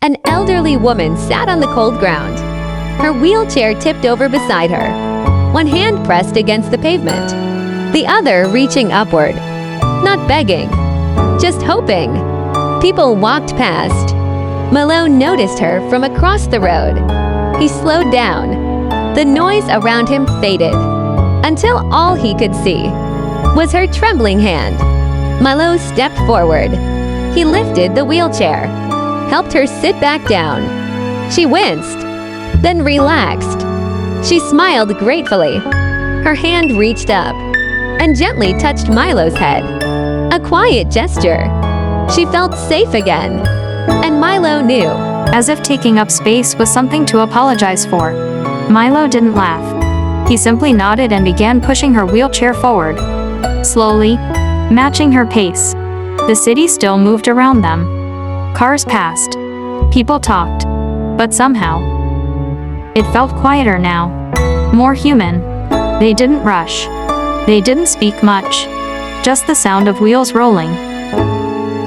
An elderly woman sat on the cold ground. Her wheelchair tipped over beside her, one hand pressed against the pavement, the other reaching upward. Not begging, just hoping. People walked past. Milo noticed her from across the road. He slowed down. The noise around him faded, until all he could see was her trembling hand. Milo stepped forward. He lifted the wheelchair, helped her sit back down. She winced, then relaxed. She smiled gratefully. Her hand reached up and gently touched Milo's head. A quiet gesture. She felt safe again, and Milo knew. As if taking up space was something to apologize for. Milo didn't laugh. He simply nodded and began pushing her wheelchair forward. Slowly, matching her pace. The city still moved around them. Cars passed. People talked. But somehow, it felt quieter now. More human. They didn't rush. They didn't speak much. Just the sound of wheels rolling.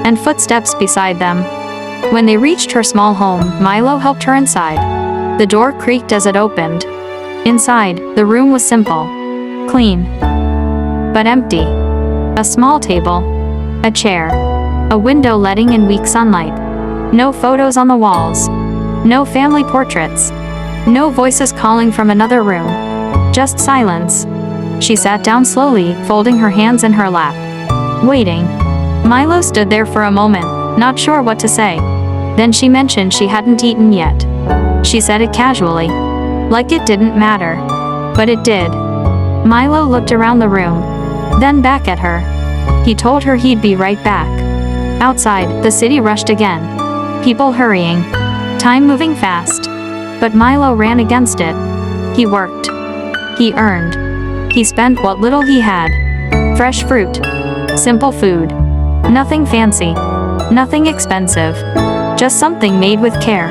And footsteps beside them. When they reached her small home, Milo helped her inside. The door creaked as it opened. Inside, the room was simple. Clean. But empty. A small table. A chair. A window letting in weak sunlight. No photos on the walls. No family portraits. No voices calling from another room. Just silence. She sat down slowly, folding her hands in her lap. Waiting. Milo stood there for a moment, not sure what to say. Then she mentioned she hadn't eaten yet. She said it casually. Like it didn't matter. But it did. Milo looked around the room. Then back at her. He told her he'd be right back. Outside, the city rushed again. People hurrying. Time moving fast. But Milo ran against it. He worked. He earned. He spent what little he had. Fresh fruit. Simple food. Nothing fancy. Nothing expensive. Just something made with care.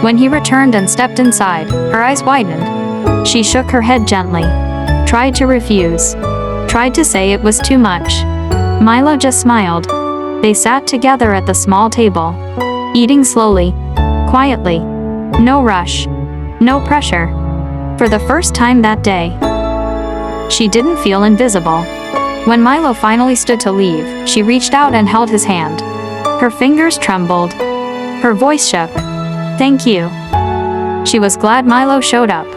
When he returned and stepped inside, her eyes widened. She shook her head gently. Tried to refuse. Tried to say it was too much. Milo just smiled. They sat together at the small table. Eating slowly. Quietly. No rush. No pressure. For the first time that day, she didn't feel invisible. When Milo finally stood to leave, she reached out and held his hand. Her fingers trembled. Her voice shook. Thank you. She was glad Milo showed up.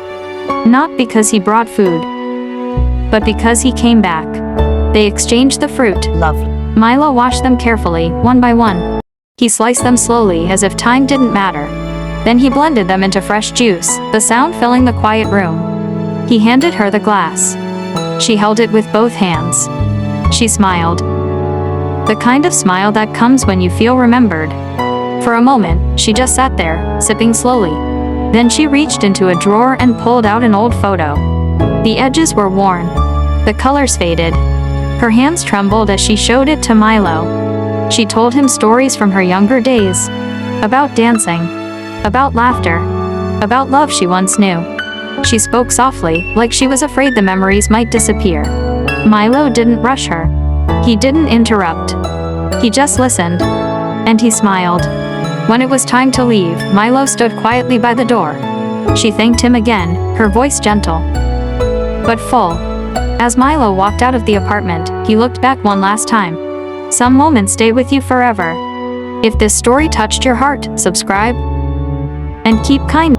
Not because he brought food, but because he came back. They exchanged the fruit. Lovely. Milo washed them carefully, one by one. He sliced them slowly as if time didn't matter. Then he blended them into fresh juice, the sound filling the quiet room. He handed her the glass. She held it with both hands. She smiled. The kind of smile that comes when you feel remembered. For a moment, she just sat there, sipping slowly. Then she reached into a drawer and pulled out an old photo. The edges were worn. The colors faded. Her hands trembled as she showed it to Milo. She told him stories from her younger days. About dancing. About laughter. About love she once knew. She spoke softly, like she was afraid the memories might disappear. Milo didn't rush her. He didn't interrupt. He just listened. And he smiled. When it was time to leave, Milo stood quietly by the door. She thanked him again, her voice gentle, but full. As Milo walked out of the apartment, he looked back one last time. Some moments stay with you forever. If this story touched your heart, subscribe and keep kind.